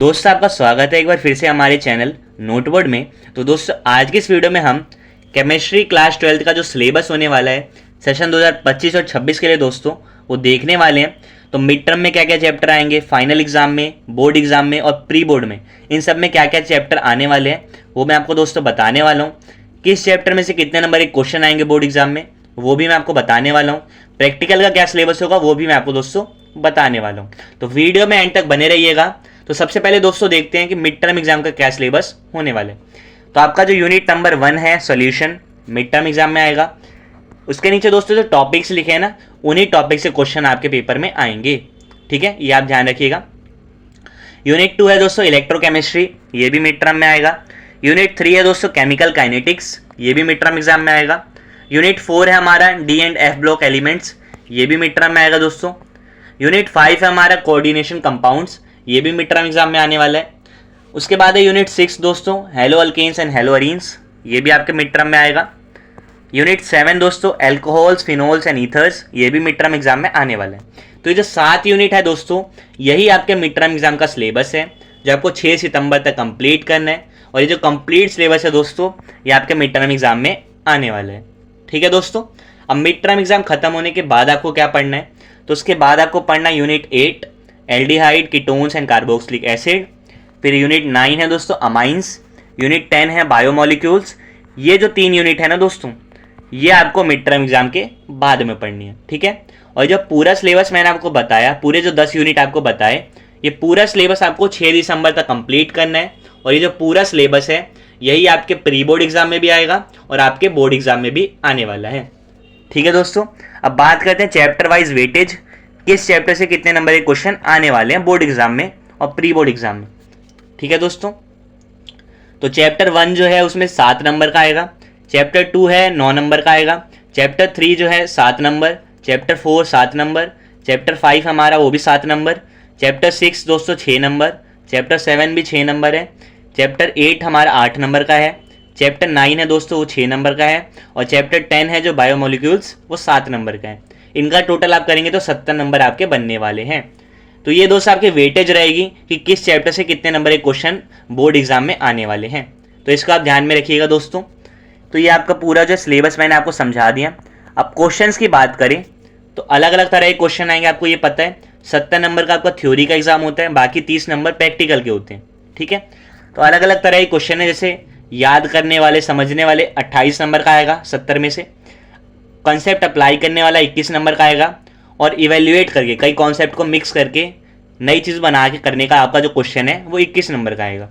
दोस्तों आपका स्वागत है एक बार फिर से हमारे चैनल नोटबोर्ड में। तो दोस्तों आज की इस वीडियो में हम केमिस्ट्री क्लास 12 का जो सिलेबस होने वाला है सेशन 2025 और 26 के लिए दोस्तों वो देखने वाले हैं। तो मिड टर्म में क्या क्या चैप्टर आएंगे, फाइनल एग्जाम में, बोर्ड एग्जाम में और प्री बोर्ड में, इन सब में क्या क्या चैप्टर आने वाले हैं वो मैं आपको दोस्तों बताने वाला हूँ। किस चैप्टर में से कितने नंबर एक क्वेश्चन आएंगे बोर्ड एग्जाम में वो भी मैं आपको बताने वाला हूँ। प्रैक्टिकल का क्या सिलेबस होगा वो भी मैं आपको दोस्तों बताने वाला हूँ। तो वीडियो में एंड तक बने रहिएगा। तो सबसे पहले दोस्तों देखते हैं कि मिड टर्म एग्जाम का क्या सिलेबस होने वाले। तो आपका जो यूनिट नंबर 1 है सॉल्यूशन, मिड टर्म एग्जाम में आएगा। उसके नीचे दोस्तों जो टॉपिक्स लिखे हैं ना, उन्हीं टॉपिक से क्वेश्चन आपके पेपर में आएंगे। ठीक है, ये आप ध्यान रखिएगा। यूनिट 2 है दोस्तों इलेक्ट्रोकेमिस्ट्री, ये भी मिड टर्म में आएगा। यूनिट 3 है दोस्तों केमिकल काइनेटिक्स, ये भी मिड टर्म एग्जाम में आएगा। यूनिट 4 है हमारा D and F block elements, ये भी मिड टर्म में आएगा दोस्तों। यूनिट 5 है हमारा कोऑर्डिनेशन कंपाउंड्स, ये भी मिड टर्म एग्जाम में आने वाला है। उसके बाद है यूनिट 6 दोस्तों halo alkanes and halo arenes, ये भी आपके मिड टर्म में आएगा। यूनिट 7 दोस्तों एल्कोहल्स, फिनोल्स एंड ईथर्स, ये भी मिड टर्म एग्जाम में आने वाला है। तो ये जो 7 यूनिट है दोस्तों, यही आपके मिड टर्म एग्जाम का सिलेबस है जो आपको 6 सितंबर तक कंप्लीट करना है। और ये जो कंप्लीट सिलेबस है दोस्तों, ये आपके मिड टर्म एग्जाम में आने वाला है। ठीक है दोस्तों, अब मिड टर्म एग्जाम खत्म होने के बाद आपको क्या पढ़ना है, तो उसके बाद आपको पढ़ना है unit 8 aldehyde, ketones and carboxylic acid. फिर यूनिट 9 है दोस्तों अमाइंस। यूनिट 10 है बायोमोलिक्यूल्स। ये जो 3 यूनिट है ना दोस्तों, ये आपको मिड टर्म एग्जाम के बाद में पढ़नी है। ठीक है, और जो पूरा सिलेबस मैंने आपको बताया, पूरे जो 10 यूनिट आपको बताए, ये पूरा सिलेबस आपको 6 दिसंबर तक कंप्लीट करना है। और ये जो पूरा सिलेबस है यही आपके प्री बोर्ड एग्जाम में भी आएगा और आपके बोर्ड एग्जाम में भी आने वाला है। ठीक है दोस्तों, अब बात करते हैं चैप्टर वाइज वेटेज, किस चैप्टर से कितने नंबर के क्वेश्चन आने वाले हैं बोर्ड एग्जाम में और प्री बोर्ड एग्जाम में। ठीक है दोस्तों, तो चैप्टर 1 जो है उसमें 7 नंबर का आएगा। चैप्टर 2 है 9 नंबर का आएगा। चैप्टर 3 जो है 7 नंबर। Chapter 4 7 number. चैप्टर 5 हमारा वो भी 7 नंबर। चैप्टर 6 दोस्तों 6 नंबर। चैप्टर 7 भी 6 नंबर है। चैप्टर 8 हमारा 8 नंबर का है। चैप्टर 9 है दोस्तों वो 6 नंबर का है। और चैप्टर 10 है जो बायोमोलिक्यूल्स, वो 7 नंबर का है। इनका टोटल आप करेंगे तो 70 नंबर आपके बनने वाले हैं। तो ये दोस्त आपके वेटेज रहेगी कि किस चैप्टर से कितने नंबर के क्वेश्चन बोर्ड एग्जाम में आने वाले हैं। तो इसको आप ध्यान में रखिएगा दोस्तों। तो ये आपका पूरा जो सिलेबस मैंने आपको समझा दिया। अब क्वेश्चंस की बात करें तो अलग अलग तरह के क्वेश्चन आएंगे, आपको ये पता है। 70 नंबर का आपका थ्योरी का एग्जाम होता है, बाकी 30 नंबर प्रैक्टिकल के होते हैं। ठीक है, तो अलग अलग तरह के क्वेश्चन है, जैसे याद करने वाले, समझने वाले 28 नंबर का आएगा 70 में से। कॉन्सेप्ट अप्लाई करने वाला 21 नंबर का आएगा। और इवेल्युएट करके कई कॉन्सेप्ट को मिक्स करके नई चीज़ बना के करने का आपका जो क्वेश्चन है वो 21 नंबर का आएगा।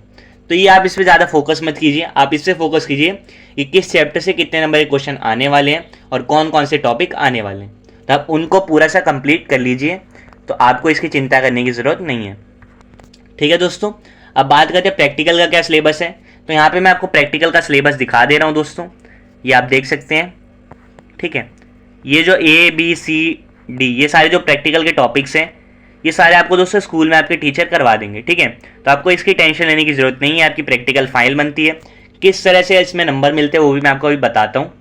तो ये आप इस पर ज़्यादा फोकस मत कीजिए, आप इस पर फोकस कीजिए कि किस चैप्टर से कितने नंबर के क्वेश्चन आने वाले हैं और कौन कौन से टॉपिक आने वाले हैं। तो आप उनको पूरा सा कंप्लीट कर लीजिए, तो आपको इसकी चिंता करने की ज़रूरत नहीं है। ठीक है दोस्तों, अब बात करते हैं प्रैक्टिकल का क्या सिलेबस है। तो यहाँ पर मैं आपको प्रैक्टिकल का सिलेबस दिखा दे रहा हूँ दोस्तों, ये आप देख सकते हैं। ठीक है, ये जो ABCD ये सारे जो प्रैक्टिकल के टॉपिक्स हैं, ये सारे आपको दोस्तों स्कूल में आपके टीचर करवा देंगे। ठीक है, तो आपको इसकी टेंशन लेने की ज़रूरत नहीं है। आपकी प्रैक्टिकल फाइल बनती है, किस तरह से इसमें नंबर मिलते हैं वो भी मैं आपको अभी बताता हूँ।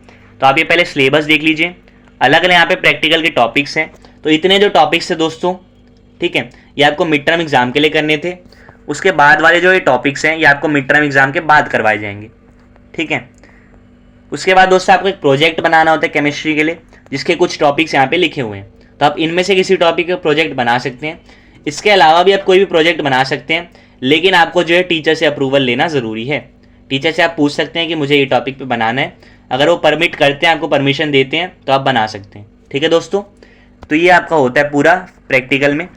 तो आप ये पहले सिलेबस देख लीजिए, अलग अलग यहाँ पे प्रैक्टिकल के टॉपिक्स हैं। तो इतने जो टॉपिक्स है दोस्तों, ठीक है, ये आपको मिड टर्म एग्जाम के लिए करने थे। उसके बाद वाले जो ये टॉपिक्स हैं ये आपको मिड टर्म एग्जाम के बाद करवाए जाएंगे। ठीक है, उसके बाद दोस्तों आपको एक प्रोजेक्ट बनाना होता है केमिस्ट्री के लिए, जिसके कुछ टॉपिक्स यहाँ पे लिखे हुए हैं। तो आप इनमें से किसी टॉपिक का प्रोजेक्ट बना सकते हैं। इसके अलावा भी आप कोई भी प्रोजेक्ट बना सकते हैं, लेकिन आपको जो है टीचर से अप्रूवल लेना ज़रूरी है। टीचर से आप पूछ सकते हैं कि मुझे ये टॉपिक पे बनाना है, अगर वो परमिट करते हैं, आपको परमिशन देते हैं, तो आप बना सकते हैं। ठीक है दोस्तों, तो ये आपका होता है पूरा प्रैक्टिकल में।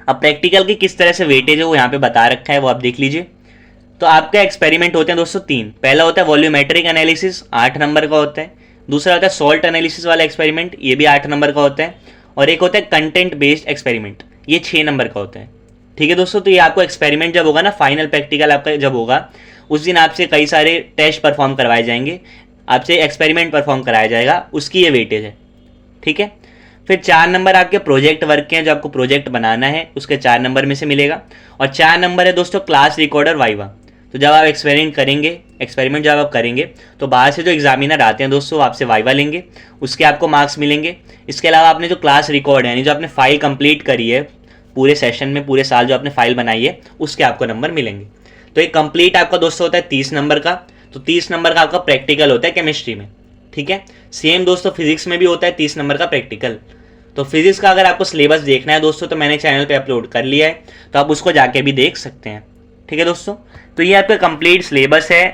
अब प्रैक्टिकल की किस तरह से वेटेज है वो यहाँ पर बता रखा है, वो आप देख लीजिए। तो आपका एक्सपेरिमेंट होते हैं दोस्तों 3। पहला होता है वॉल्यूमेट्रिक एनालिसिस, 8 नंबर का होता है। दूसरा होता है सॉल्ट एनालिसिस वाला एक्सपेरिमेंट, ये भी 8 नंबर का होता है। और एक होता है कंटेंट बेस्ड एक्सपेरिमेंट, ये 6 नंबर का होता है। ठीक है दोस्तों, तो ये आपको एक्सपेरिमेंट जब होगा ना, फाइनल प्रैक्टिकल आपका जब होगा, उस दिन आपसे कई सारे टेस्ट परफॉर्म करवाए जाएंगे, आपसे एक्सपेरिमेंट परफॉर्म कराया जाएगा, उसकी ये वेटेज है। ठीक है, फिर 4 नंबर आपके प्रोजेक्ट वर्क के हैं, जो आपको प्रोजेक्ट बनाना है उसके 4 नंबर में से मिलेगा। और 4 नंबर है दोस्तों क्लास रिकॉर्डर वाइवा। तो जब आप एक्सपेरिमेंट जब आप करेंगे तो बाहर से जो एग्जामिनर आते हैं दोस्तों, आपसे वाइवा लेंगे, उसके आपको मार्क्स मिलेंगे। इसके अलावा आपने जो क्लास रिकॉर्ड है, यानी जो आपने फाइल कंप्लीट करी है पूरे सेशन में, पूरे साल जो आपने फाइल बनाई है उसके आपको नंबर मिलेंगे। तो ये कंप्लीट आपका दोस्तों होता है 30 नंबर का। तो 30 नंबर का आपका प्रैक्टिकल होता है केमिस्ट्री में, ठीक है। सेम दोस्तों फिजिक्स में भी होता है 30 नंबर का प्रैक्टिकल। तो फिजिक्स का अगर आपको सिलेबस देखना है दोस्तों तो मैंने चैनल पे अपलोड कर लिया है, तो आप उसको जाके भी देख सकते हैं, ठीक है दोस्तों। तो ये आपका कंप्लीट सिलेबस है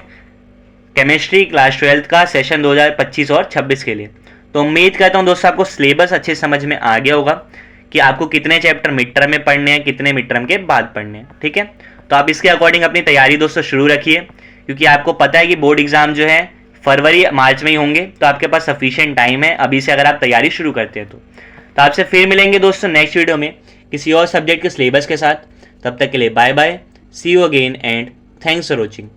केमिस्ट्री क्लास 12 का सेशन 2025 और 26 के लिए। तो उम्मीद करता हूँ दोस्तों आपको सिलेबस अच्छे समझ में आ गया होगा कि आपको कितने चैप्टर मिड टर्म में पढ़ने हैं, कितने मिड टर्म के बाद पढ़ने हैं, ठीक है। तो आप इसके अकॉर्डिंग अपनी तैयारी दोस्तों शुरू रखिए, क्योंकि आपको पता है कि बोर्ड एग्जाम जो है फरवरी मार्च में ही होंगे, तो आपके पास सफिशिएंट टाइम है अभी से अगर आप तैयारी शुरू करते हैं तो आपसे फिर मिलेंगे दोस्तों नेक्स्ट वीडियो में किसी और सब्जेक्ट के सिलेबस के साथ। तब तक के लिए bye bye, see you again and thanks for watching.